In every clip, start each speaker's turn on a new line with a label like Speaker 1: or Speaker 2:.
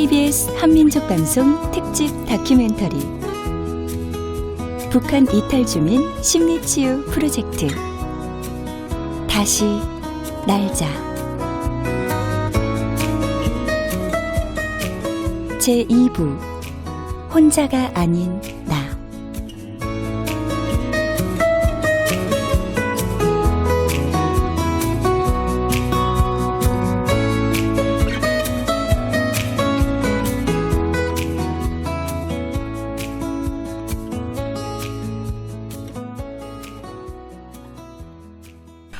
Speaker 1: KBS 한민족 방송 특집 다큐멘터리 북한 이탈 주민 심리치유 프로젝트 다시 날자 제2부 혼자가 아닌 나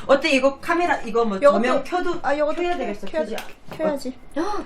Speaker 2: 어때 이거 카메라 이거 뭐
Speaker 3: 요것도-
Speaker 2: 조명 켜도
Speaker 3: 요것도
Speaker 2: 켜야 되겠어. 켜지?
Speaker 3: 켜야지.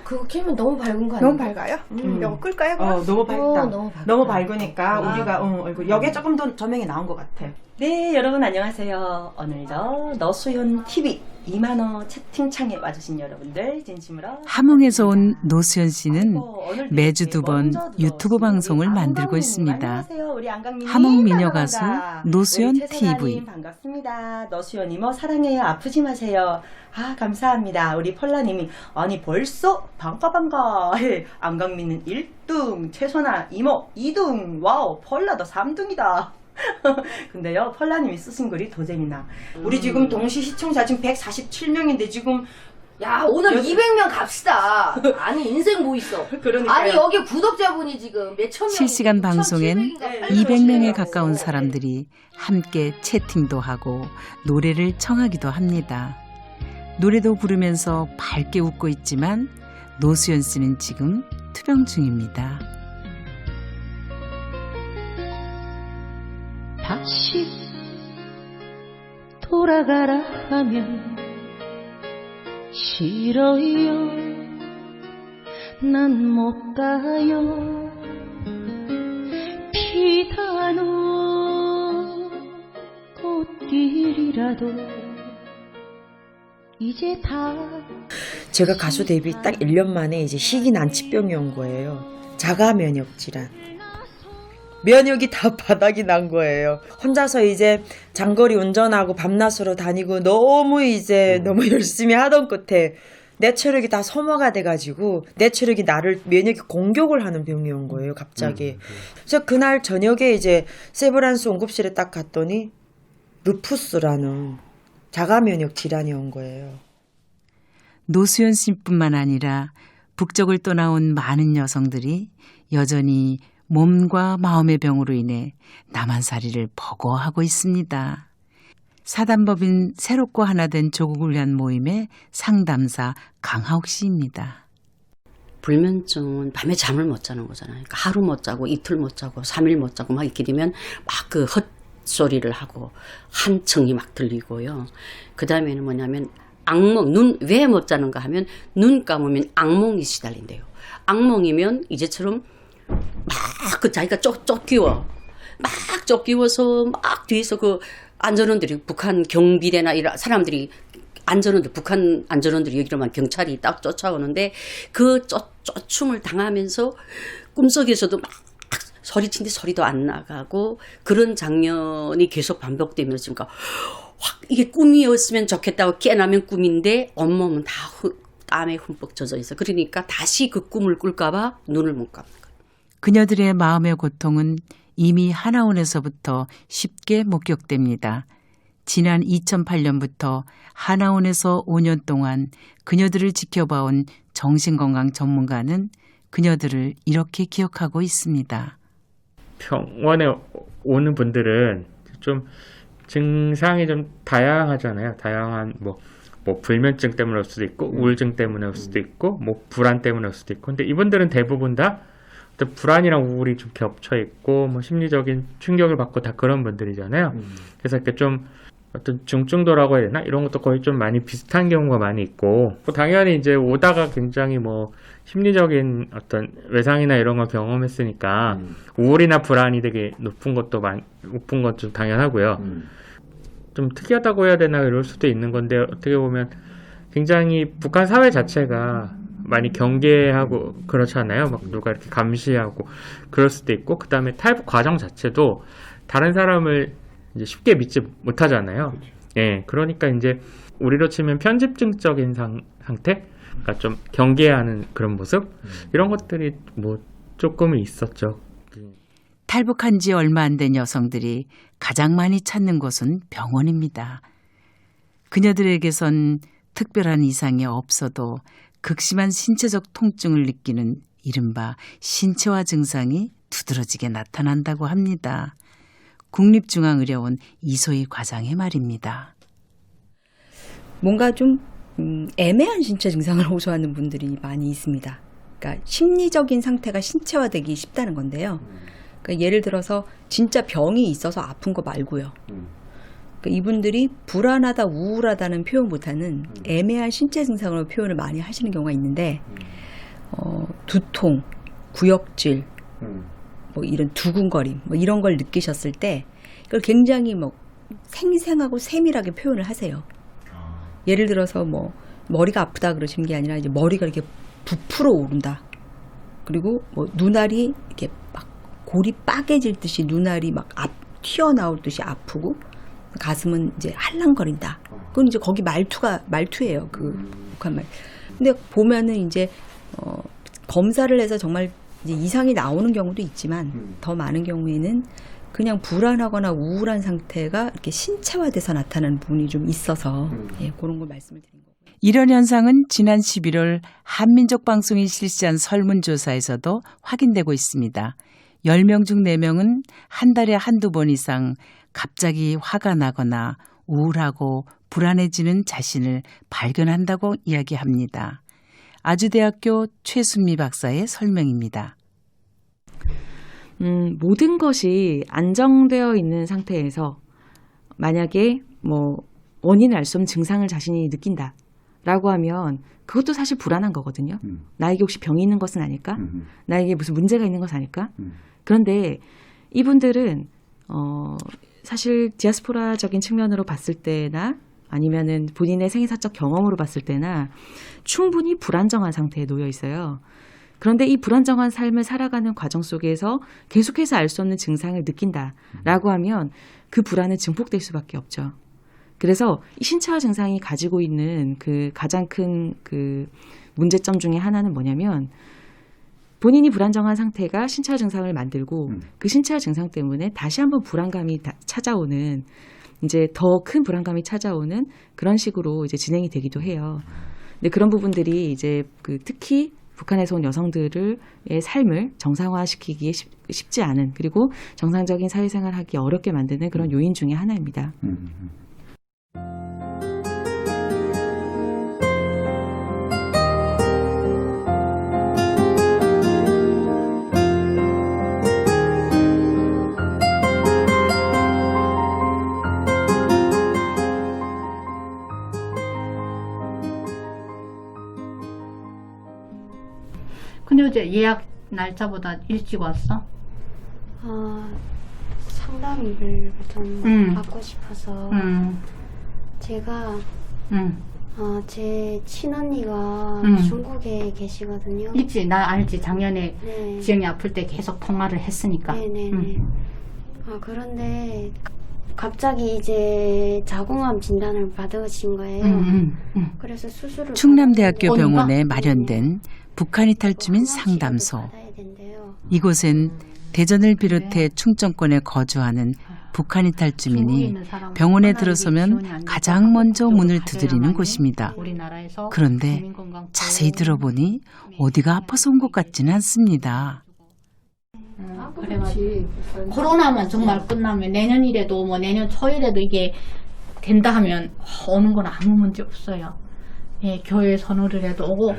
Speaker 4: 그거 켜면 너무 밝은 거 아니야?
Speaker 3: 너무 밝아요? 요거 끌까요? 그럼?
Speaker 2: 너무 밝다.
Speaker 4: 너무 밝다.
Speaker 2: 너무 밝으니까
Speaker 4: 아.
Speaker 2: 우리가 여기에 조금 더 조명이 나온 것 같아.
Speaker 5: 네, 여러분 안녕하세요. 오늘도 너수연 TV 2만원 채팅창에 와주신 여러분들 진심으로
Speaker 6: 함흥에서 온 노수연 씨는
Speaker 5: 오늘
Speaker 6: 매주
Speaker 5: 이렇게
Speaker 6: 2번
Speaker 5: 먼저
Speaker 6: 유튜브
Speaker 5: 들어오신
Speaker 6: 방송을
Speaker 5: 우리
Speaker 6: 만들고
Speaker 5: 안강님,
Speaker 6: 있습니다.
Speaker 5: 안녕하세요. 우리 안강님.
Speaker 6: 함흥 미녀
Speaker 5: 반가,
Speaker 6: 가수
Speaker 5: 반가.
Speaker 6: 노수연
Speaker 5: 우리 최선아님
Speaker 6: TV.
Speaker 5: 반갑습니다. 너수연 이모 사랑해요. 아프지 마세요. 아 감사합니다. 우리 폴라님이 아니 벌써 반가 안강민은 1등 최선아 이모 2등 와우 폴라도 3등이다. 근데요 펄라님이 쓰신 글이 더 재미나. 우리 지금 동시 시청자 지금 147명인데 지금
Speaker 4: 야 오늘
Speaker 5: 여-
Speaker 4: 200명 갑시다. 아니 인생 뭐 있어?
Speaker 5: 그러니까요.
Speaker 4: 아니 여기 구독자분이 지금 몇천 명
Speaker 6: 실시간 방송엔 200명에 가까운 사람들이 함께 채팅도 하고 노래를 청하기도 합니다. 노래도 부르면서 밝게 웃고 있지만 노수연 씨는 지금 투병 중입니다.
Speaker 7: 다시 돌아가라 하면 싫어요. 난 못 가요. 피다는 꽃길이라도 이제 다
Speaker 8: 제가 가수 데뷔 딱 1년 만에 이제 희귀 난치병이 온 거예요. 자가 면역 질환. 면역이 다 바닥이 난 거예요. 혼자서 이제 장거리 운전하고 밤낮으로 다니고 너무 열심히 하던 끝에 내 체력이 다 소모가 돼가지고 내 체력이 나를 면역이 공격을 하는 병이 온 거예요. 갑자기. 그래서 그날 저녁에 이제 세브란스 응급실에 딱 갔더니 루푸스라는 자가 면역 질환이 온 거예요.
Speaker 6: 노수연 씨뿐만 아니라 북쪽을 떠나온 많은 여성들이 여전히 몸과 마음의 병으로 인해 남한살이를 버거워하고 있습니다. 사단법인 새롭고 하나 된 조국을 위한 모임의 상담사 강하옥 씨입니다.
Speaker 9: 불면증은 밤에 잠을 못 자는 거잖아요. 그러니까 하루 못 자고 이틀 못 자고 3일 못 자고 막 이렇게 되면 막 그 헛소리를 하고 한청이 막 들리고요. 그 다음에는 뭐냐면 악몽, 눈 왜 못 자는가 하면 눈 감으면 악몽이 시달린대요. 악몽이면 이제처럼 막 그 자기가 쫓기워. 막 쫓기워서 막 뒤에서 그 안전원들이 북한 경비대나 이런 사람들이 안전원들, 북한 안전원들이 여기로만 경찰이 딱 쫓아오는데 그 쫓춤을 당하면서 꿈속에서도 막 소리친데 소리도 안 나가고 그런 장면이 계속 반복되면서 그러니까 확 이게 꿈이었으면 좋겠다고 깨나면 꿈인데 온몸은 다 땀에 흠뻑 젖어 있어. 그러니까 다시 그 꿈을 꿀까봐 눈을 못 감는 거예요.
Speaker 6: 그녀들의 마음의 고통은 이미 하나원에서부터 쉽게 목격됩니다. 지난 2008년부터 하나원에서 5년 동안 그녀들을 지켜봐온 정신건강 전문가는 그녀들을 이렇게 기억하고 있습니다.
Speaker 10: 병원에 오는 분들은 좀 증상이 좀 다양하잖아요. 다양한 뭐 불면증 때문에 올 수도 있고 우울증 때문에 올 수도 있고 뭐 불안 때문에 올 수도 있고 근데 이분들은 대부분 다 어떤 불안이랑 우울이 좀 겹쳐 있고 뭐 심리적인 충격을 받고 다 그런 분들이잖아요. 그래서 이렇게 좀 어떤 중증도라고 해야 되나? 이런 것도 거의 좀 많이 비슷한 경우가 많이 있고 당연히 이제 오다가 굉장히 뭐 심리적인 어떤 외상이나 이런 걸 경험했으니까 우울이나 불안이 되게 높은 건 좀 당연하고요. 좀 특이하다고 해야 되나 이럴 수도 있는 건데 어떻게 보면 굉장히 북한 사회 자체가 많이 경계하고 그렇잖아요. 막 누가 이렇게 감시하고 그럴 수도 있고 그 다음에 탈북 과정 자체도 다른 사람을 이제 쉽게 믿지 못하잖아요. 예, 그러니까 이제 우리로 치면 편집증적인 상태? 그러니까 좀 경계하는 그런 모습 이런 것들이 뭐 조금은 있었죠.
Speaker 6: 탈북한 지 얼마 안 된 여성들이 가장 많이 찾는 곳은 병원입니다. 그녀들에게선 특별한 이상이 없어도 극심한 신체적 통증을 느끼는 이른바 신체화 증상이 두드러지게 나타난다고 합니다. 국립중앙의료원 이소희 과장의 말입니다.
Speaker 11: 뭔가 좀 애매한 신체 증상을 호소하는 분들이 많이 있습니다. 그러니까 심리적인 상태가 신체화되기 쉽다는 건데요. 그러니까 예를 들어서 진짜 병이 있어서 아픈 거 말고요. 그러니까 이분들이 불안하다, 우울하다는 표현보다는 애매한 신체 증상으로 표현을 많이 하시는 경우가 있는데 두통, 구역질, 뭐 이런 두근거림, 뭐 이런 걸 느끼셨을 때 그걸 굉장히 뭐 생생하고 세밀하게 표현을 하세요. 예를 들어서 뭐 머리가 아프다 그러시는 게 아니라 이제 머리가 이렇게 부풀어 오른다. 그리고 뭐 눈알이 이렇게 막 골이 빠개질 듯이 눈알이 막 튀어나올 듯이 아프고 가슴은 이제 할랑거린다. 그건 이제 거기 말투예요. 그 북한 말. 근데 보면은 이제 검사를 해서 정말 이제 이상이 나오는 경우도 있지만 더 많은 경우에는 그냥 불안하거나 우울한 상태가 이렇게 신체화돼서 나타나는 부분이 좀 있어서 예, 그런 걸 말씀을 드린 거고요.
Speaker 6: 이런 현상은 지난 11월 한민족 방송이 실시한 설문조사에서도 확인되고 있습니다. 10명 중 4명은 한 달에 한두 번 이상 갑자기 화가 나거나 우울하고 불안해지는 자신을 발견한다고 이야기합니다. 아주대학교 최순미 박사의 설명입니다.
Speaker 12: 모든 것이 안정되어 있는 상태에서 만약에 뭐 원인을 알 수 없는 증상을 자신이 느낀다라고 하면 그것도 사실 불안한 거거든요. 나에게 혹시 병이 있는 것은 아닐까? 나에게 무슨 문제가 있는 것은 아닐까? 그런데 이분들은 사실 디아스포라적인 측면으로 봤을 때나 아니면은 본인의 생애사적 경험으로 봤을 때나 충분히 불안정한 상태에 놓여 있어요. 그런데 이 불안정한 삶을 살아가는 과정 속에서 계속해서 알 수 없는 증상을 느낀다라고 하면 그 불안은 증폭될 수밖에 없죠. 그래서 이 신체화 증상이 가지고 있는 그 가장 큰 그 문제점 중에 하나는 뭐냐면 본인이 불안정한 상태가 신체화 증상을 만들고 그 신체화 증상 때문에 다시 한번 불안감이 찾아오는 이제 더 큰 불안감이 찾아오는 그런 식으로 이제 진행이 되기도 해요. 근데 그런 부분들이 이제 그 특히 북한에서 온 여성들의 삶을 정상화시키기에 쉽지 않은 그리고 정상적인 사회생활을 하기 어렵게 만드는 그런 요인 중에 하나입니다.
Speaker 3: 근데 어제 예약 날짜보다 일찍 왔어?
Speaker 13: 상담을 좀 받고 싶어서 제가 제 친언니가 중국에 계시거든요.
Speaker 3: 있지, 나 알지. 작년에
Speaker 13: 네.
Speaker 3: 지영이 아플 때 계속 통화를 했으니까.
Speaker 13: 네네네. 그런데 갑자기 이제 자궁암 진단을 받으신 거예요. 그래서 수술을
Speaker 6: 충남대학교
Speaker 13: 받았는데-
Speaker 6: 병원에 마련된 북한 이탈 주민 상담소. 이곳엔 대전을 비롯해 충청권에 거주하는 북한 이탈 주민이 병원에 들어서면 가장 먼저 문을 두드리는 곳입니다. 그런데 자세히 들어보니 어디가 아파서 온 것 같지는 않습니다.
Speaker 3: 그래가지고 코로나만 정말 끝나면 내년이라도 뭐 내년 초이라도 이게 된다 하면 오는 건 아무 문제 없어요. 예, 교회 선호를 해도 오고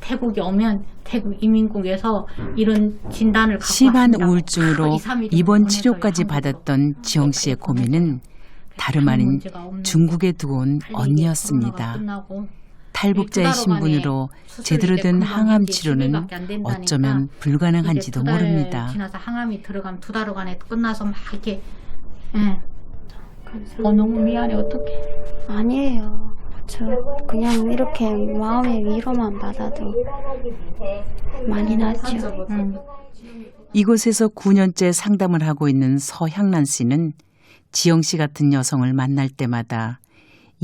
Speaker 3: 태국에 오면 태국 이민국에서 이런 진단을 갖고
Speaker 6: 심한
Speaker 3: 왔습니다.
Speaker 6: 우울증으로
Speaker 3: 2, 3일이
Speaker 6: 입원
Speaker 3: 보내서요,
Speaker 6: 치료까지
Speaker 3: 한국으로.
Speaker 6: 받았던 지영 씨의 고민은 다름 아닌 중국에 두고 온 언니였습니다. 탈북자의 신분으로 제대로 된 항암 치료는 어쩌면 불가능한지도
Speaker 3: 이제 2달
Speaker 6: 모릅니다.
Speaker 3: 지나서 항암이 들어가면 2달간에 끝나서 막 이렇게 너무 미안해. 어떡해.
Speaker 13: 아니에요. 저 그냥 이렇게 마음의 위로만 받아도 많이 낫죠.
Speaker 6: 이곳에서 9년째 상담을 하고 있는 서향란 씨는 지영 씨 같은 여성을 만날 때마다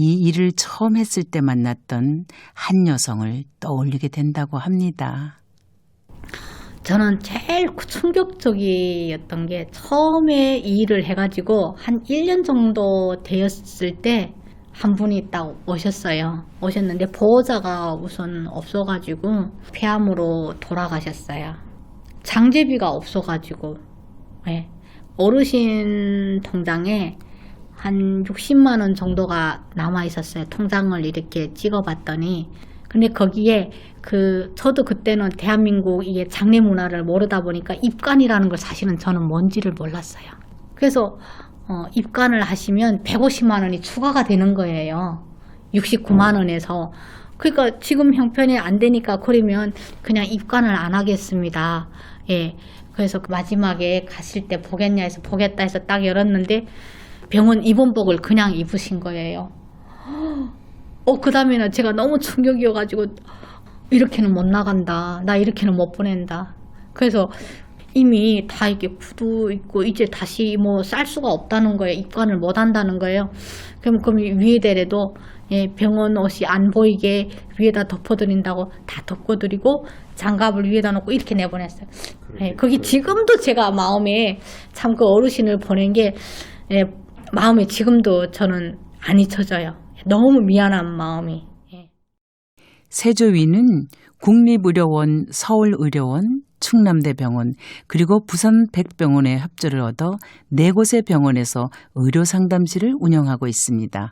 Speaker 6: 이 일을 처음 했을 때 만났던 한 여성을 떠올리게 된다고 합니다.
Speaker 3: 저는 제일 충격적이었던 게 처음에 이 일을 해가지고 한 1년 정도 되었을 때 한 분이 딱 오셨어요. 오셨는데 보호자가 우선 없어가지고 폐암으로 돌아가셨어요. 장제비가 없어가지고 네. 어르신 통장에 한 60만 원 정도가 남아 있었어요. 통장을 이렇게 찍어봤더니 근데 거기에 저도 그때는 대한민국 이게 장례 문화를 모르다 보니까 입간이라는 걸 사실은 저는 뭔지를 몰랐어요. 그래서 입간을 하시면 150만 원이 추가가 되는 거예요. 69만 원에서. 그러니까 지금 형편이 안 되니까 그러면 그냥 입간을 안 하겠습니다. 예. 그래서 마지막에 갔을 때 보겠냐 해서 보겠다 해서 딱 열었는데 병원 입원복을 그냥 입으신 거예요. 그 다음에는 제가 너무 충격이어가지고 이렇게는 못 나간다. 나 이렇게는 못 보낸다. 그래서 이미 다 이렇게 구두 있고 이제 다시 뭐 쌀 수가 없다는 거예요. 입관을 못 한다는 거예요. 그럼 위에대라도 병원 옷이 안 보이게 위에다 덮어드린다고 다 덮어드리고 장갑을 위에다 놓고 이렇게 내보냈어요. 거기 지금도 제가 마음에 참 그 어르신을 보낸 게 마음에 지금도 저는 안 잊혀져요. 너무 미안한 마음이.
Speaker 6: 세조위는 국립의료원, 서울의료원, 충남대병원 그리고 부산백병원의 협조를 얻어 4곳의 병원에서 의료상담실을 운영하고 있습니다.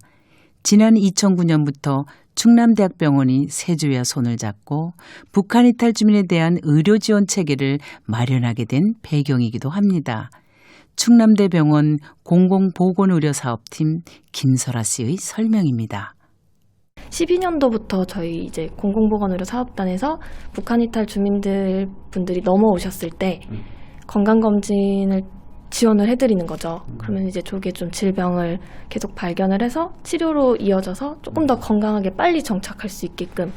Speaker 6: 지난 2009년부터 충남대학병원이 세조위와 손을 잡고 북한 이탈 주민에 대한 의료 지원 체계를 마련하게 된 배경이기도 합니다. 충남대병원 공공보건의료사업팀 김설아 씨의 설명입니다.
Speaker 14: 12년도부터 저희 이제 공공보건의료 사업단에서 북한 이탈 분들이 넘어오셨을 때 건강검진을 지원을 해드리는 거죠. 그러면 이제 저게 좀 질병을 계속 발견을 해서 치료로 이어져서 조금 더 건강하게 빨리 정착할 수 있게끔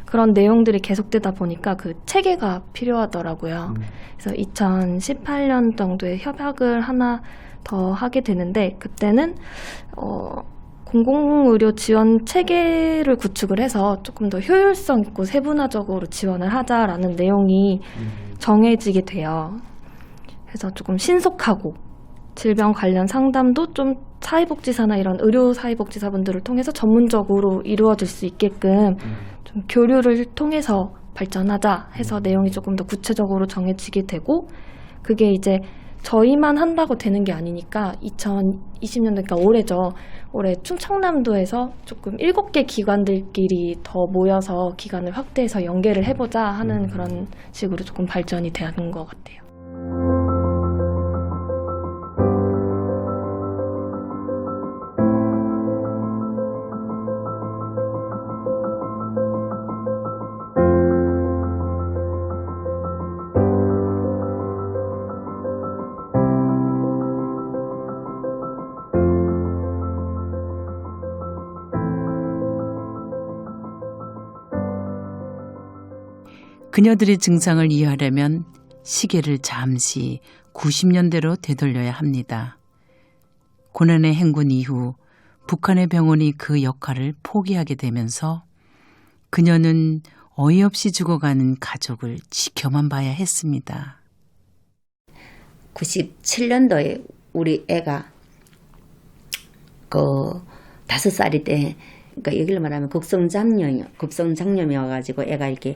Speaker 14: 그런 내용들이 계속되다 보니까 그 체계가 필요하더라고요. 그래서 2018년 정도에 협약을 하나 더 하게 되는데 그때는 공공의료 지원 체계를 구축을 해서 조금 더 효율성 있고 세분화적으로 지원을 하자라는 내용이 정해지게 돼요. 그래서 조금 신속하고 질병 관련 상담도 좀 사회복지사나 이런 의료 사회복지사분들을 통해서 전문적으로 이루어질 수 있게끔 좀 교류를 통해서 발전하자 해서 내용이 조금 더 구체적으로 정해지게 되고 그게 이제 저희만 한다고 되는 게 아니니까 2020년도 그러니까 올해죠. 올해 충청남도에서 조금 7개 기관들끼리 더 모여서 기관을 확대해서 연계를 해보자 하는 그런 식으로 조금 발전이 되는 것 같아요.
Speaker 6: 그녀들의 증상을 이해하려면 시계를 잠시 90년대로 되돌려야 합니다. 고난의 행군 이후 북한의 병원이 그 역할을 포기하게 되면서 그녀는 어이없이 죽어가는 가족을 지켜만 봐야 했습니다.
Speaker 15: 97년도에 우리 애가 5살이 때 그러니까 여기를 말하면 급성장염이어가지고 애가 이렇게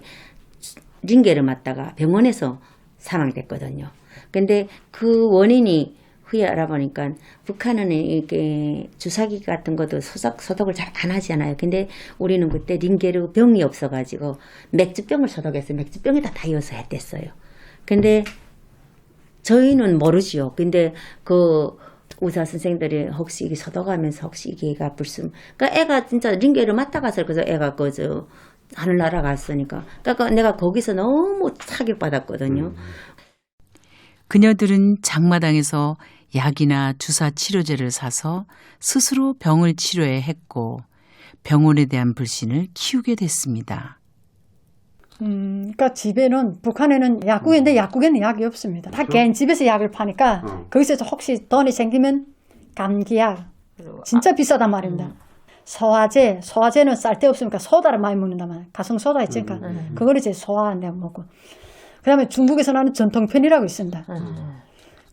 Speaker 15: 링게를 맞다가 병원에서 사망됐거든요. 근데 그 원인이 후에 알아보니까 북한은 이렇게 주사기 같은 것도 소독을 잘 안 하잖아요. 근데 우리는 그때 링게르 병이 없어가지고 맥주병을 소독했어요. 맥주병에다 다이어서 했댔어요. 근데 저희는 모르지요. 근데 그 의사 선생들이 혹시 이게 소독하면서 혹시 이게가 그러니까 애가 진짜 링게를 맞다가서 그래서 애가 하늘나라 갔으니까. 그러니까 내가 거기서 너무 타격받았거든요.
Speaker 6: 그녀들은 장마당에서 약이나 주사 치료제를 사서 스스로 병을 치료해야 했고 병원에 대한 불신을 키우게 됐습니다.
Speaker 16: 그러니까 집에는 북한에는 약국인데 약국에는 약이 없습니다. 다 개인 집에서 약을 파니까 거기서 혹시 돈이 생기면 감기약 진짜 비싸단 말입니다. 소화제는 쌀데없으니까 소다를 많이 먹는단 말이야. 가성소다 있으니까 그걸 이제 소화한다고 먹고. 그 다음에 중국에서 나는 전통편이라고 있습니다.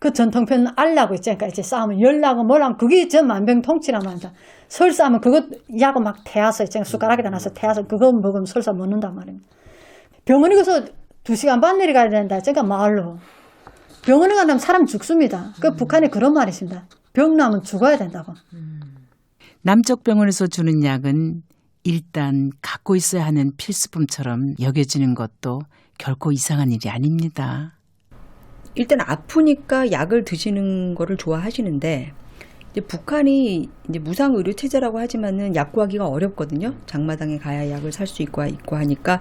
Speaker 16: 그 전통편 알라고 있잖아요. 이제 싸우면 열나고 뭐라고 그게 전 만병통치란 말이다. 설사 하면 그것 약을 막 태워서 있잖아요. 숟가락에다 놔서 태워서 그거 먹으면 설사 먹는단 말입니다. 병원에 가서 2시간 반 내려가야 된다. 그러니까 마을로. 병원에 가면 사람 죽습니다. 그 북한에 그런 말이 있습니다. 병 나면 죽어야 된다고.
Speaker 6: 남쪽 병원에서 주는 약은 일단 갖고 있어야 하는 필수품처럼 여겨지는 것도 결코 이상한 일이 아닙니다.
Speaker 11: 일단 아프니까 약을 드시는 거를 좋아하시는데 이제 북한이 이제 무상 의료 체제라고 하지만은 약 구하기가 어렵거든요. 장마당에 가야 약을 살 수 있고 하니까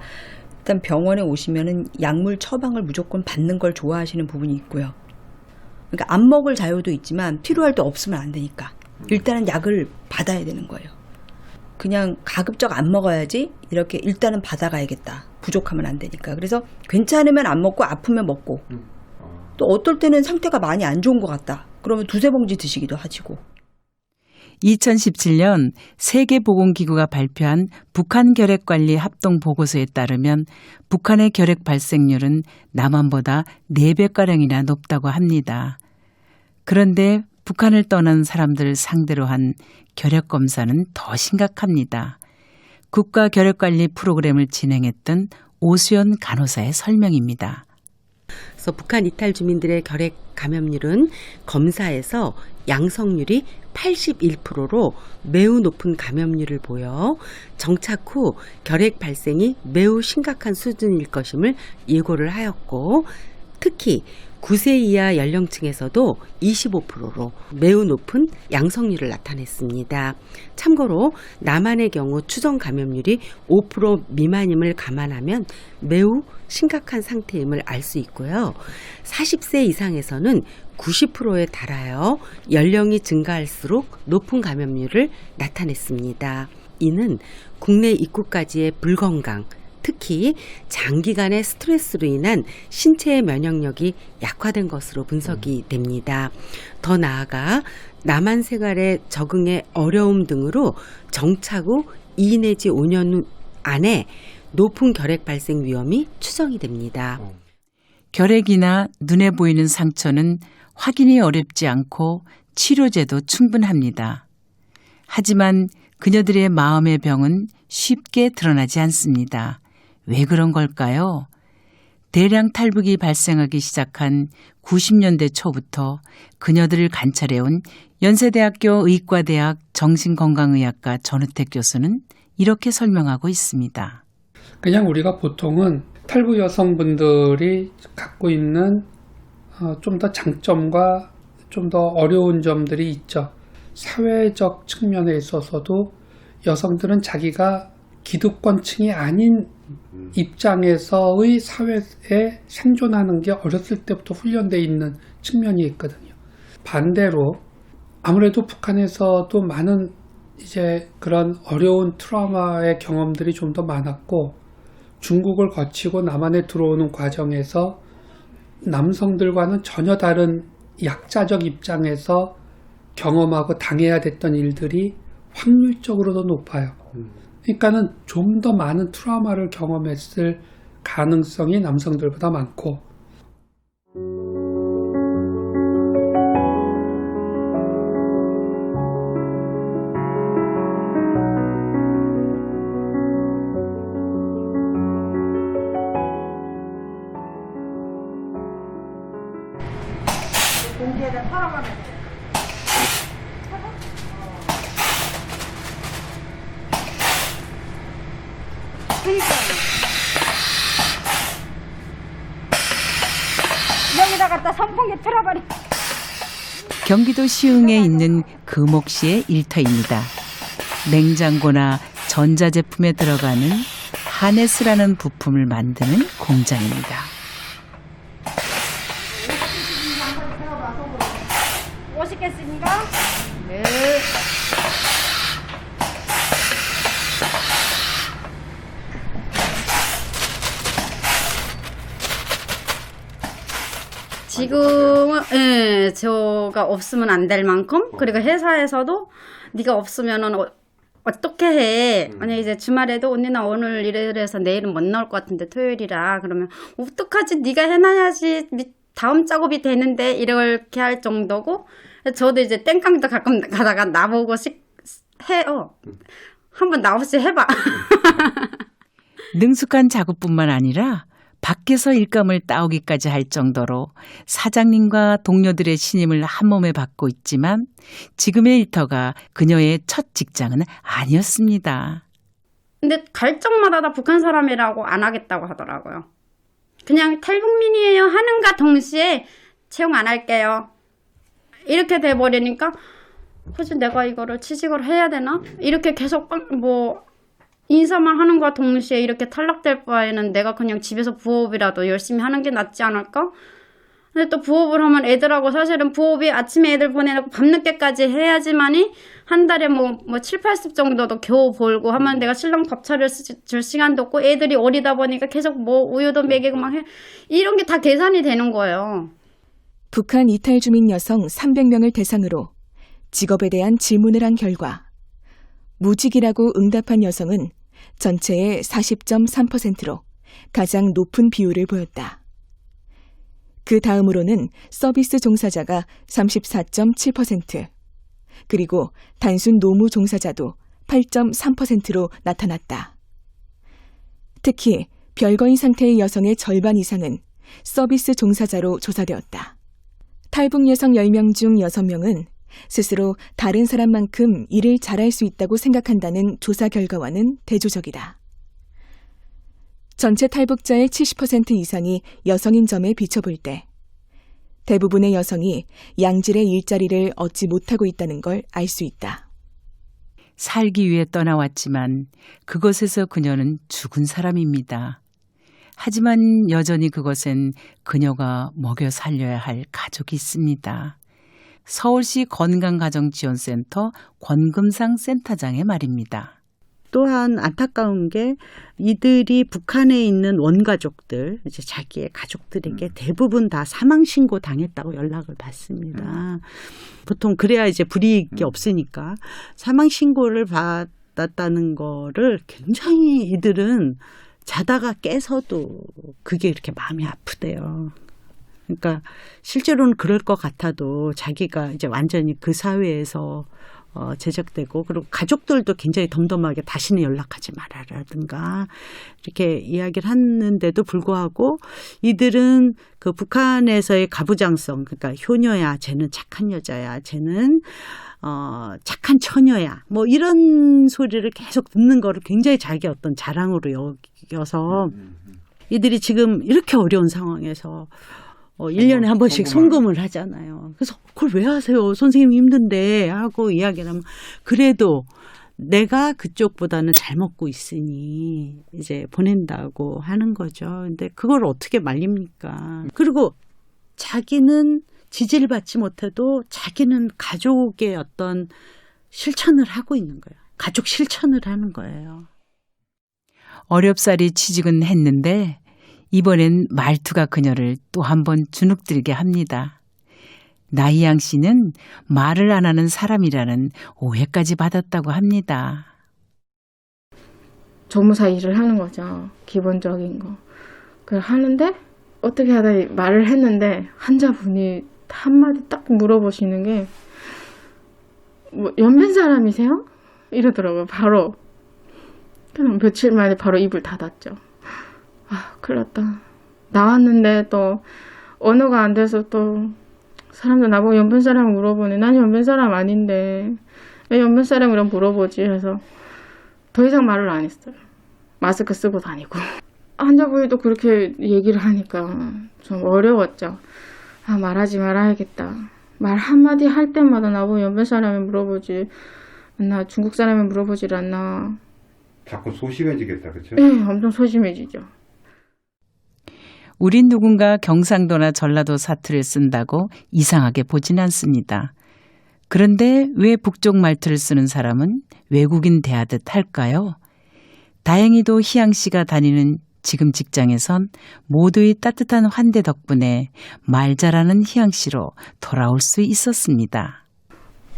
Speaker 11: 일단 병원에 오시면은 약물 처방을 무조건 받는 걸 좋아하시는 부분이 있고요. 그러니까 안 먹을 자유도 있지만 필요할 때 없으면 안 되니까 일단은 약을 받아야 되는 거예요. 그냥 가급적 안 먹어야지 이렇게 일단은 받아가야겠다. 부족하면 안 되니까. 그래서 괜찮으면 안 먹고 아프면 먹고 또 어떨 때는 상태가 많이 안 좋은 것 같다. 그러면 2-3봉지 드시기도 하시고.
Speaker 6: 2017년 세계보건기구가 발표한 북한 결핵관리 합동보고서에 따르면 북한의 결핵 발생률은 남한보다 4배가량이나 높다고 합니다. 그런데 북한을 떠난 사람들을 상대로 한 결핵검사는 더 심각합니다. 국가결핵관리 프로그램을 진행했던 오수연 간호사의 설명입니다.
Speaker 17: 그래서 북한 이탈 주민들의 결핵 감염률은 검사에서 양성률이 81%로 매우 높은 감염률을 보여 정착 후 결핵 발생이 매우 심각한 수준일 것임을 예고를 하였고 특히 9세 이하 연령층에서도 25%로 매우 높은 양성률을 나타냈습니다. 참고로 남한의 경우 추정 감염률이 5% 미만임을 감안하면 매우 심각한 상태임을 알 수 있고요. 40세 이상에서는 90%에 달하여 연령이 증가할수록 높은 감염률을 나타냈습니다. 이는 국내 입국까지의 불건강, 특히 장기간의 스트레스로 인한 신체의 면역력이 약화된 것으로 분석이 됩니다. 더 나아가 남한 생활에 적응에 어려움 등으로 정착 후 2 내지 5년 안에 높은 결핵 발생 위험이 추정이 됩니다.
Speaker 6: 결핵이나 눈에 보이는 상처는 확인이 어렵지 않고 치료제도 충분합니다. 하지만 그녀들의 마음의 병은 쉽게 드러나지 않습니다. 왜 그런 걸까요? 대량 탈북이 발생하기 시작한 90년대 초부터 그녀들을 관찰해온 연세대학교 의과대학 정신건강의학과 전우택 교수는 이렇게 설명하고 있습니다.
Speaker 18: 그냥 우리가 보통은 탈북 여성분들이 갖고 있는 좀 더 장점과 좀 더 어려운 점들이 있죠. 사회적 측면에 있어서도 여성들은 자기가 기득권층이 아닌 입장에서의 사회에 생존하는 게 어렸을 때부터 훈련되어 있는 측면이 있거든요. 반대로 아무래도 북한에서도 많은 이제 그런 어려운 트라우마의 경험들이 좀 더 많았고 중국을 거치고 남한에 들어오는 과정에서 남성들과는 전혀 다른 약자적 입장에서 경험하고 당해야 됐던 일들이 확률적으로도 높아요. 그러니까는 좀 더 많은 트라우마를 경험했을 가능성이 남성들보다 많고
Speaker 2: 공기에다 털어가면 돼.
Speaker 13: 여기다 갖다 선풍기 틀어버리.
Speaker 6: 경기도 시흥에 있는 금옥시의 일터입니다. 냉장고나 전자제품에 들어가는 하네스라는 부품을 만드는 공장입니다.
Speaker 13: 오시겠습니까? 네.
Speaker 19: 지금은 제가 없으면 안 될 만큼 그리고 회사에서도 네가 없으면은 어떻게 해? 만약 이제 주말에도 언니 나 오늘 이래서 내일은 못 나올 것 같은데 토요일이라 그러면 어떡하지? 네가 해놔야지 다음 작업이 되는데 이렇게 할 정도고 저도 이제 땡깡도 가끔 가다가 나보고 해요. 한번 나없이 해봐.
Speaker 6: 능숙한 작업뿐만 아니라 밖에서 일감을 따오기까지 할 정도로 사장님과 동료들의 신임을 한몸에 받고 있지만 지금의 일터가 그녀의 첫 직장은 아니었습니다.
Speaker 19: 근데 갈 적마다 다 북한 사람이라고 안 하겠다고 하더라고요. 그냥 탈북민이에요 하는가 동시에 채용 안 할게요. 이렇게 돼버리니까 혹시 내가 이거를 취직을 해야 되나? 이렇게 계속 뭐 인사만 하는 거와 동시에 이렇게 탈락될 바에는 내가 그냥 집에서 부업이라도 열심히 하는 게 낫지 않을까? 근데 또 부업을 하면 애들하고 사실은 부업이 아침에 애들 보내놓고 밤늦게까지 해야지만이 한 달에 뭐 7, 80 정도도 겨우 벌고 하면 내가 신랑 밥 차려줄 시간도 없고 애들이 어리다 보니까 계속 뭐 우유도 먹이고 막 해. 이런 게 다 계산이 되는 거예요.
Speaker 20: 북한 이탈 주민 여성 300명을 대상으로 직업에 대한 질문을 한 결과 무직이라고 응답한 여성은 전체의 40.3%로 가장 높은 비율을 보였다. 그 다음으로는 서비스 종사자가 34.7%, 그리고 단순 노무 종사자도 8.3%로 나타났다. 특히 별거인 상태의 여성의 절반 이상은 서비스 종사자로 조사되었다. 탈북 여성 10명 중 6명은 스스로 다른 사람만큼 일을 잘할 수 있다고 생각한다는 조사 결과와는 대조적이다. 전체 탈북자의 70% 이상이 여성인 점에 비춰볼 때 대부분의 여성이 양질의 일자리를 얻지 못하고 있다는 걸 알 수 있다.
Speaker 6: 살기 위해 떠나왔지만 그곳에서 그녀는 죽은 사람입니다. 하지만 여전히 그곳엔 그녀가 먹여 살려야 할 가족이 있습니다. 서울시 건강가정지원센터 권금상 센터장의 말입니다.
Speaker 21: 또한 안타까운 게 이들이 북한에 있는 원가족들, 이제 자기의 가족들에게 대부분 다 사망 신고 당했다고 연락을 받습니다. 보통 그래야 이제 불이익이 없으니까 사망 신고를 받았다는 거를 굉장히 이들은 자다가 깨서도 그게 이렇게 마음이 아프대요. 그러니까 실제로는 그럴 것 같아도 자기가 이제 완전히 그 사회에서 제적되고 그리고 가족들도 굉장히 덤덤하게 다시는 연락하지 말아라든가 이렇게 이야기를 하는데도 불구하고 이들은 그 북한에서의 가부장성, 그러니까 효녀야, 쟤는 착한 여자야, 쟤는 착한 처녀야, 뭐 이런 소리를 계속 듣는 거를 굉장히 자기 어떤 자랑으로 여겨서 이들이 지금 이렇게 어려운 상황에서 1년에 한 번씩 송금을 하잖아요. 그래서 그걸 왜 하세요? 선생님 힘든데 하고 이야기를 하면 그래도 내가 그쪽보다는 잘 먹고 있으니 이제 보낸다고 하는 거죠. 근데 그걸 어떻게 말립니까? 그리고 자기는 지지를 받지 못해도 자기는 가족의 어떤 실천을 하고 있는 거예요. 가족 실천을 하는 거예요.
Speaker 6: 어렵사리 취직은 했는데 이번엔 말투가 그녀를 또 한 번 주눅들게 합니다. 나희양 씨는 말을 안 하는 사람이라는 오해까지 받았다고 합니다.
Speaker 22: 조무사 일을 하는 거죠. 기본적인 거. 그걸 하는데 어떻게 하다 말을 했는데 환자분이 한마디 딱 물어보시는 게 뭐 연변 사람이세요? 이러더라고요. 바로. 그럼 며칠 만에 바로 입을 닫았죠. 아, 큰일 났다. 나왔는데 또 언어가 안 돼서 또 사람들 나보고 연변 사람 물어보네. 난 연변 사람 아닌데 왜 연변 사람이랑 물어보지 해서 더 이상 말을 안 했어요. 마스크 쓰고 다니고. 환자분이 또 그렇게 얘기를 하니까 좀 어려웠죠. 아, 말하지 말아야겠다. 말 한마디 할 때마다 나보고 연변 사람이 물어보지 않나, 중국 사람이 물어보질 않나.
Speaker 23: 자꾸 소심해지겠다, 그렇죠?
Speaker 22: 네, 엄청 소심해지죠.
Speaker 6: 우린 누군가 경상도나 전라도 사투리를 쓴다고 이상하게 보진 않습니다. 그런데 왜 북쪽 말투를 쓰는 사람은 외국인 대하듯 할까요? 다행히도 희양 씨가 다니는 지금 직장에선 모두의 따뜻한 환대 덕분에 말 잘하는 희양 씨로 돌아올 수 있었습니다.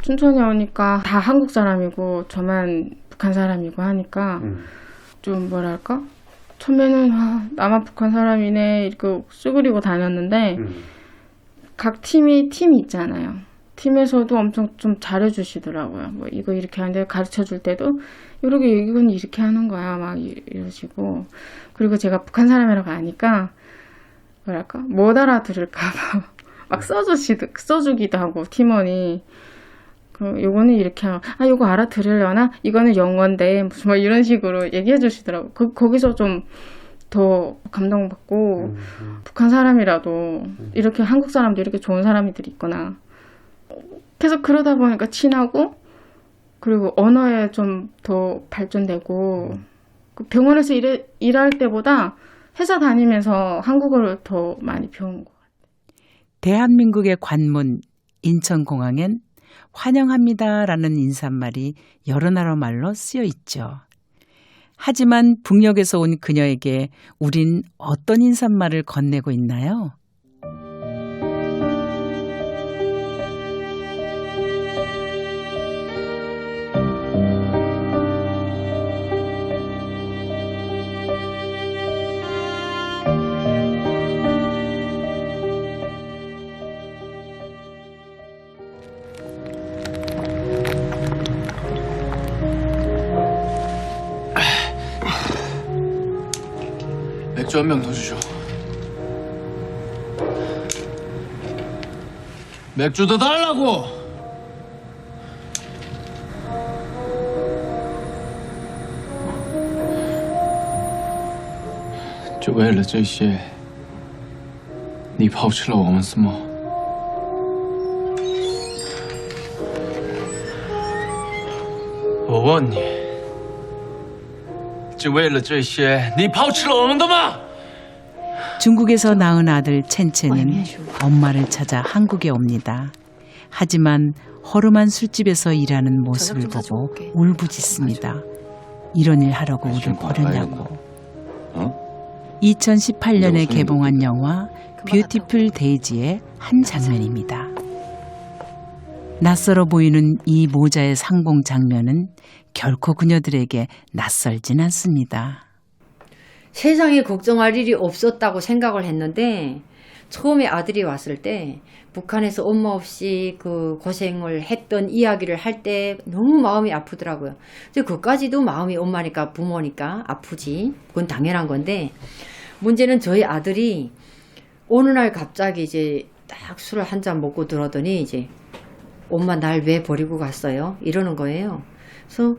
Speaker 22: 춘천에 오니까 다 한국 사람이고 저만 북한 사람이고 하니까 좀 뭐랄까? 처음에는 나만 북한 사람이네 이렇게 쑥그리고 다녔는데 각 팀이 있잖아요. 팀에서도 엄청 좀 잘해주시더라고요. 뭐 이거 이렇게 하는데 가르쳐줄 때도 이건 이렇게 하는 거야 막 이러시고, 그리고 제가 북한 사람이라고 아니까 뭐랄까 못 알아들을까봐 막 써주기도 하고 팀원이 요거는 이렇게 하고 요거 알아들으려나? 이거는 영어인데 무슨 막 이런 식으로 얘기해 주시더라고. 거기서 좀 더 감동받고 북한 사람이라도 이렇게 한국 사람도 이렇게 좋은 사람들이 있구나. 계속 그러다 보니까 친하고, 그리고 언어에 좀 더 발전되고, 병원에서 일할 때보다 회사 다니면서 한국어를 더 많이 배운 것 같아요.
Speaker 6: 대한민국의 관문 인천공항엔 환영합니다라는 인사말이 여러 나라 말로 쓰여 있죠. 하지만 북녘에서 온 그녀에게 우린 어떤 인사말을 건네고 있나요?
Speaker 1: 맥주 한 병 더 주죠. 맥주 더 달라고!就为了这些，你抛弃了我们是吗？我问你，就为了这些，你抛弃了我们的吗？
Speaker 6: 중국에서 낳은 아들 첸첸은 엄마를 찾아 한국에 옵니다. 하지만 허름한 술집에서 일하는 모습을 보고 울부짖습니다. 이런 일 하라고 우릴 버렸냐고. 2018년에 개봉한 영화 뷰티풀 데이지의 한 장면입니다. 낯설어 보이는 이 모자의 상봉 장면은 결코 그녀들에게 낯설진 않습니다.
Speaker 4: 세상에 걱정할 일이 없었다고 생각을 했는데, 처음에 아들이 왔을 때 북한에서 엄마 없이 그 고생을 했던 이야기를 할 때 너무 마음이 아프더라고요. 근데 그까지도 마음이 엄마니까 부모니까 아프지. 그건 당연한 건데, 문제는 저희 아들이 어느 날 갑자기 이제 딱 술을 한 잔 먹고 들어더니 이제 엄마 날 왜 버리고 갔어요? 이러는 거예요. 그래서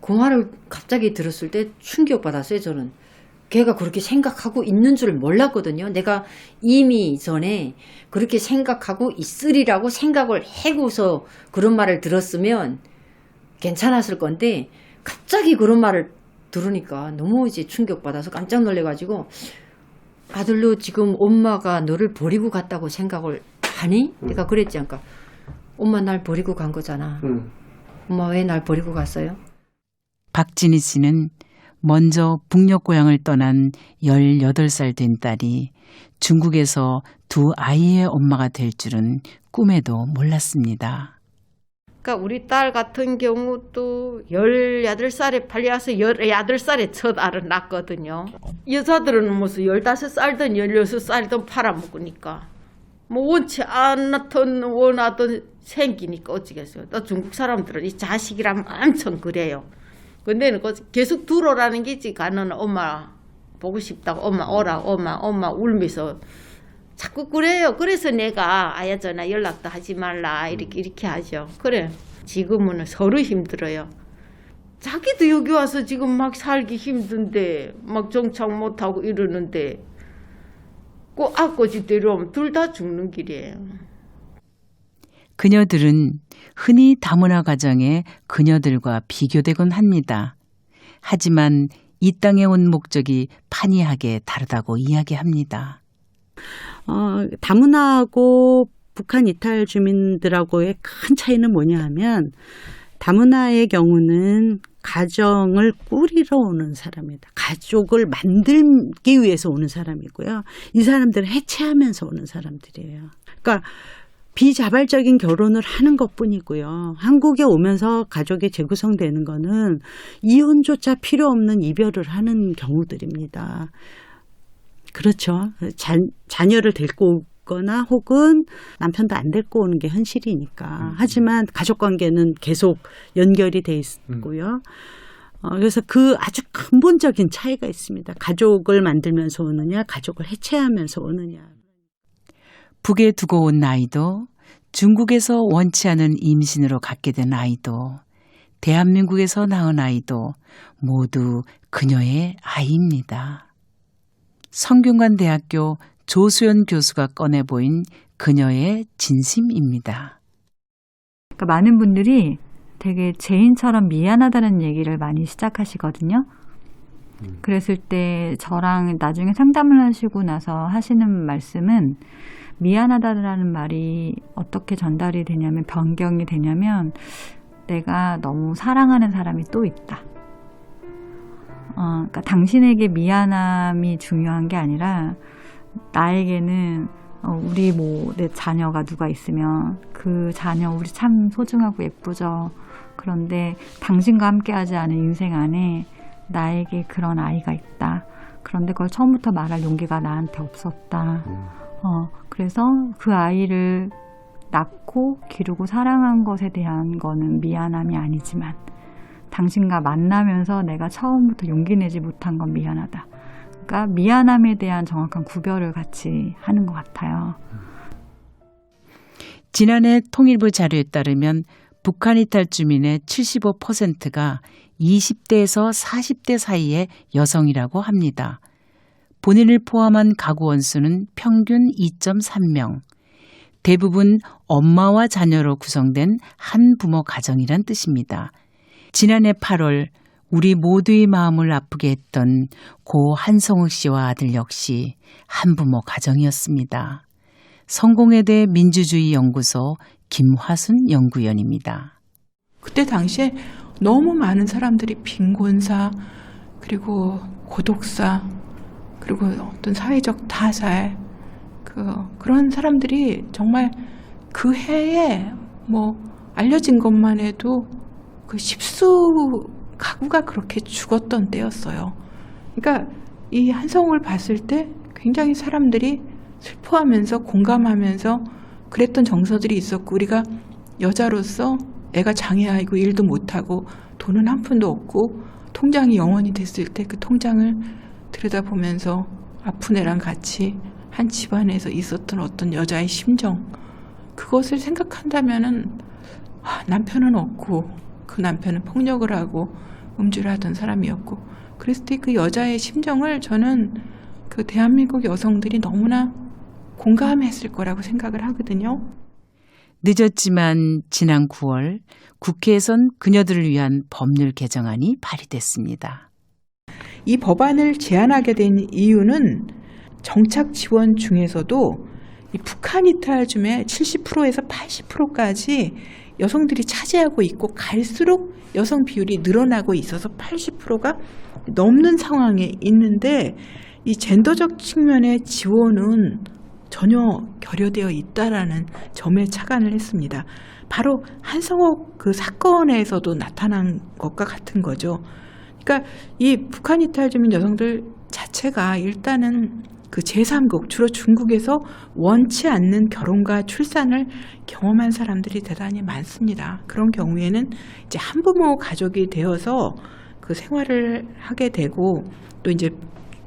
Speaker 4: 그 말을 갑자기 들었을 때 충격받았어요, 저는. 걔가 그렇게 생각하고 있는 줄 몰랐거든요. 내가 이미 전에 그렇게 생각하고 있으리라고 생각을 해고서 그런 말을 들었으면 괜찮았을 건데, 갑자기 그런 말을 들으니까 너무 이제 충격받아서 깜짝 놀래가지고, 아들로 지금 엄마가 너를 버리고 갔다고 생각을 하니? 내가 그랬지 않까. 엄마 날 버리고 간 거잖아. 엄마 왜 날 버리고 갔어요?
Speaker 6: 박진희 씨는 먼저 북녘 고향을 떠난 18살 된 딸이 중국에서 두 아이의 엄마가 될 줄은 꿈에도 몰랐습니다.
Speaker 5: 그러니까 우리 딸 같은 경우도 18살에 팔려서 18살에 첫 알을 낳았거든요. 여자들은 무슨 15살든 16살든 팔아먹으니까 뭐 원치 않던 원하던 생기니까 어찌겠어요. 또 중국 사람들은 이 자식이라면 엄청 그래요. 근데 계속 들어오라는 게지. 가는 엄마 보고 싶다고, 엄마 오라, 엄마 울면서 자꾸 그래요. 그래서 내가 아야 전화 연락도 하지 말라 이렇게 하죠. 그래. 지금은 서로 힘들어요. 자기도 여기 와서 지금 막 살기 힘든데 막 정착 못하고 이러는데 꼭 아꼬지 데려오면 둘 다 죽는 길이에요.
Speaker 6: 그녀들은 흔히 다문화 가정에 그녀들과 비교되곤 합니다. 하지만 이 땅에 온 목적이 판이하게 다르다고 이야기합니다.
Speaker 21: 다문화하고 북한 이탈 주민들하고의 큰 차이는 뭐냐 하면, 다문화의 경우는 가정을 꾸리러 오는 사람이다. 가족을 만들기 위해서 오는 사람이고요. 이 사람들은 해체하면서 오는 사람들이에요. 그러니까 비자발적인 결혼을 하는 것뿐이고요. 한국에 오면서 가족이 재구성되는 거는 이혼조차 필요 없는 이별을 하는 경우들입니다. 그렇죠. 자녀를 데리고 오거나 혹은 남편도 안 데리고 오는 게 현실이니까. 하지만 가족관계는 계속 연결이 돼 있고요. 그래서 그 아주 근본적인 차이가 있습니다. 가족을 만들면서 오느냐, 가족을 해체하면서 오느냐.
Speaker 6: 북에 두고 온 아이도, 중국에서 원치 않은 임신으로 갖게 된 아이도, 대한민국에서 낳은 아이도 모두 그녀의 아이입니다. 성균관대학교 조수연 교수가 꺼내보인 그녀의 진심입니다.
Speaker 7: 그러니까 많은 분들이 되게 죄인처럼 미안하다는 얘기를 많이 시작하시거든요. 그랬을 때 저랑 나중에 상담을 하시고 나서 하시는 말씀은 미안하다라는 말이 어떻게 전달이 되냐면 변경이 되냐면 내가 너무 사랑하는 사람이 또 있다. 그러니까 당신에게 미안함이 중요한 게 아니라 나에게는 우리 내 자녀가 누가 있으면 그 자녀 우리 참 소중하고 예쁘죠. 그런데 당신과 함께하지 않은 인생 안에 나에게 그런 아이가 있다. 그런데 그걸 처음부터 말할 용기가 나한테 없었다. 그래서 그 아이를 낳고 기르고 사랑한 것에 대한 거는 미안함이 아니지만 당신과 만나면서 내가 처음부터 용기 내지 못한 건 미안하다. 그러니까 미안함에 대한 정확한 구별을 같이 하는 것 같아요.
Speaker 6: 지난해 통일부 자료에 따르면 북한 이탈 주민의 75%가 20대에서 40대 사이의 여성이라고 합니다. 본인을 포함한 가구 원수는 평균 2.3명. 대부분 엄마와 자녀로 구성된 한부모 가정이란 뜻입니다. 지난해 8월 우리 모두의 마음을 아프게 했던 고 한성욱 씨와 아들 역시 한부모 가정이었습니다. 성공회대 민주주의 연구소 김화순 연구위원입니다.
Speaker 8: 그때 당시에 너무 많은 사람들이 빈곤사, 그리고 고독사, 그리고 어떤 사회적 타살, 그런 사람들이 정말 그 해에 알려진 것만 해도 그 10수 가구가 그렇게 죽었던 때였어요. 그러니까 이 한성을 봤을 때 굉장히 사람들이 슬퍼하면서 공감하면서 그랬던 정서들이 있었고, 우리가 여자로서 애가 장애아이고 일도 못하고 돈은 한 푼도 없고 통장이 영원히 됐을 때 그 통장을 들여다보면서 아픈 애랑 같이 한 집안에서 있었던 어떤 여자의 심정, 그것을 생각한다면은 남편은 없고 그 남편은 폭력을 하고 음주를 하던 사람이었고, 그랬을 때 그 여자의 심정을 저는 그 대한민국 여성들이 너무나 공감했을 거라고 생각을 하거든요.
Speaker 6: 늦었지만 지난 9월 국회에선 그녀들을 위한 법률 개정안이 발의됐습니다.
Speaker 8: 이 법안을 제안하게 된 이유는 정착 지원 중에서도 이 북한 이탈쯤에 70%에서 80%까지 여성들이 차지하고 있고, 갈수록 여성 비율이 늘어나고 있어서 80%가 넘는 상황에 있는데, 이 젠더적 측면의 지원은 전혀 결여되어 있다라는 점에 착안을 했습니다. 바로 한성욱 그 사건에서도 나타난 것과 같은 거죠. 그러니까 이 북한 이탈 주민 여성들 자체가 일단은 그 제3국, 주로 중국에서 원치 않는 결혼과 출산을 경험한 사람들이 대단히 많습니다. 그런 경우에는 이제 한부모 가족이 되어서 그 생활을 하게 되고, 또 이제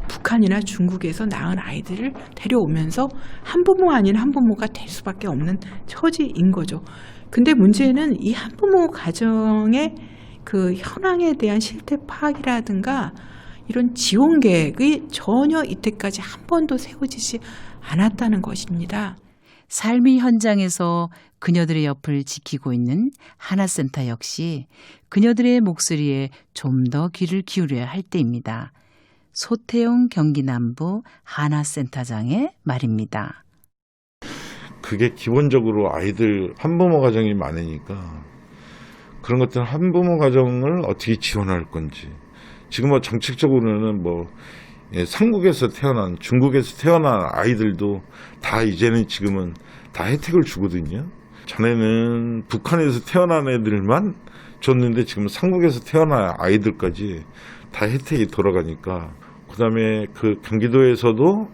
Speaker 8: 북한이나 중국에서 낳은 아이들을 데려오면서 한부모 아닌 한부모가 될 수밖에 없는 처지인 거죠. 근데 문제는 이 한부모 가정의 그 현황에 대한 실태 파악이라든가 이런 지원 계획이 전혀 이때까지 한 번도 세워지지 않았다는 것입니다.
Speaker 6: 삶의 현장에서 그녀들의 옆을 지키고 있는 하나센터 역시 그녀들의 목소리에 좀 더 귀를 기울여야 할 때입니다. 소태용 경기 남부 하나센터장의 말입니다.
Speaker 9: 그게 기본적으로 아이들 한부모 가정이 많으니까 그런 것들은 한부모 가정을 어떻게 지원할 건지, 지금 정책적으로는 예, 삼국에서 태어난, 중국에서 태어난 아이들도 다 이제는 지금은 다 혜택을 주거든요. 전에는 북한에서 태어난 애들만 줬는데 지금 삼국에서 태어난 아이들까지 다 혜택이 돌아가니까, 그다음에 그 경기도에서도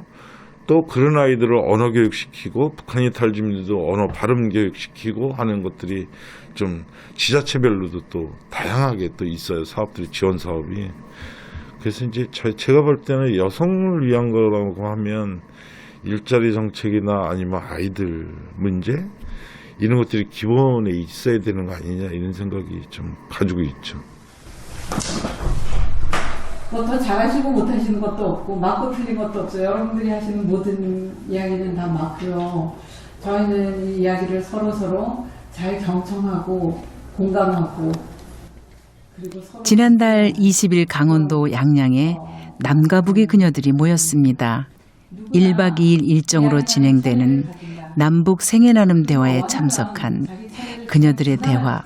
Speaker 9: 또 그런 아이들을 언어 교육시키고 북한 이탈 주민들도 언어 발음 교육시키고 하는 것들이 좀 지자체별로도 또 다양하게 또 있어요. 사업들이, 지원 사업이. 그래서 이제 제가 볼 때는 여성을 위한 거라고 하면 일자리 정책이나 아니면 아이들 문제 이런 것들이 기본에 있어야 되는 거 아니냐, 이런 생각이 좀 가지고 있죠.
Speaker 3: 뭐 더 잘하시고 못하시는 것도 없고 맞고 틀린 것도 없어요. 여러분들이 하시는 모든 이야기는 다 맞고요. 저희는 이 이야기를 서로 잘 경청하고 공감하고, 그리고
Speaker 6: 지난달 20일 강원도 양양에 남과 북의 그녀들이 모였습니다. 1박 2일 일정으로 진행되는 남북 생애나눔 대화에 참석한 그녀들의 대화,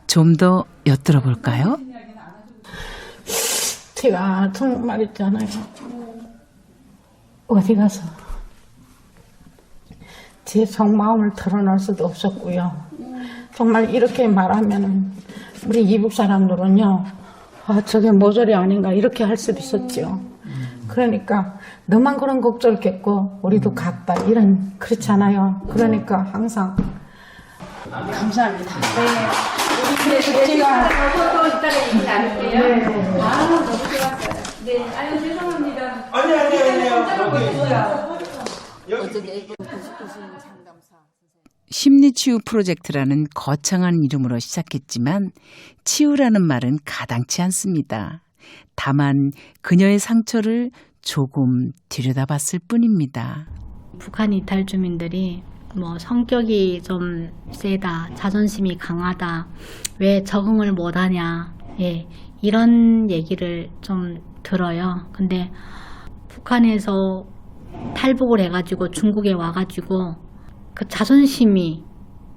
Speaker 6: 좀 더 엿들어 볼까요?
Speaker 10: 제가 정말 있잖아요. 어디 가서 제 속마음을 털어놓을 수도 없었고요. 정말 이렇게 말하면 우리 이북 사람들은요, 저게 모조리 아닌가 이렇게 할 수도 있었죠. 그러니까 너만 그런 걱정했겠고 우리도 같다 이런, 그렇잖아요. 그러니까 항상 감사합니다.
Speaker 13: 네, 제가 또 이따가 얘기 나눌게요. 네. 너무 좋았어요. 네, 아유 죄송합니다.
Speaker 6: 심리치유 프로젝트라는 거창한 이름으로 시작했지만 치유라는 말은 가당치 않습니다. 다만 그녀의 상처를 조금 들여다봤을 뿐입니다.
Speaker 12: 북한 이탈 주민들이 뭐 성격이 좀 세다, 자존심이 강하다, 왜 적응을 못하냐, 예, 이런 얘기를 좀 들어요. 근데 북한에서 탈북을 해가지고 중국에 와가지고 그 자존심이,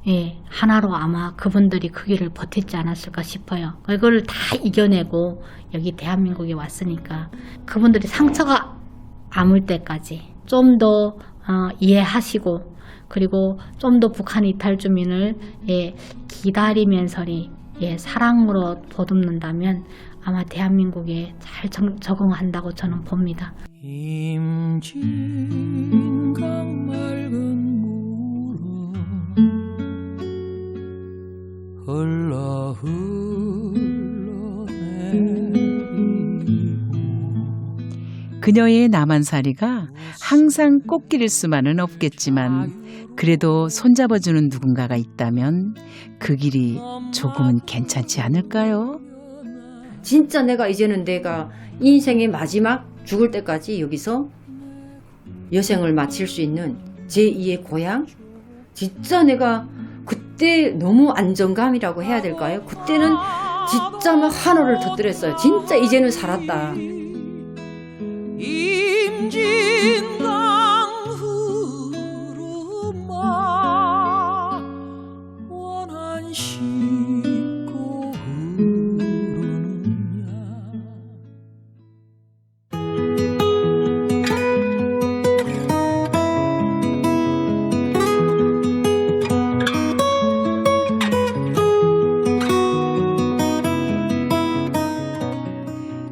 Speaker 12: 예, 하나로 아마 그분들이 그 길을 버텼지 않았을까 싶어요. 이걸 다 이겨내고 여기 대한민국에 왔으니까 그분들이 상처가 아물 때까지 좀 더 이해하시고, 그리고 좀 더 북한 이탈 주민을, 예, 기다리면서리, 예, 사랑으로 보듬는다면 아마 대한민국에 잘 적응한다고 저는 봅니다.
Speaker 24: 임진강 맑은 물은 흘러
Speaker 6: 그녀의 남한살이가 항상 꽃길일 수만은 없겠지만 그래도 손잡아주는 누군가가 있다면 그 길이 조금은 괜찮지 않을까요?
Speaker 4: 진짜 내가 인생의 마지막 죽을 때까지 여기서 여생을 마칠 수 있는 제2의 고향? 진짜 내가 그때 너무 안정감이라고 해야 될까요? 그때는 진짜 막 한호를 터뜨렸어요. 진짜 이제는 살았다.
Speaker 24: 임진강 흐르마 원한 싣고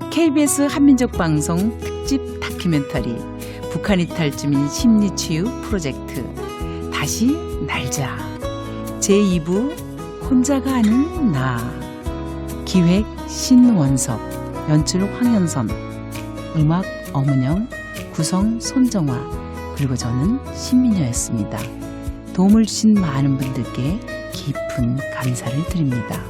Speaker 6: KBS 한민족방송 특집 다큐멘터리 북한 이탈 주민 심리치유 프로젝트 다시 날자 제2부 혼자가 아닌 나 기획 신원섭 연출 황현선 음악 엄은영 구성 손정화 그리고 저는 신민여였습니다. 도움을 주신 많은 분들께 깊은 감사를 드립니다.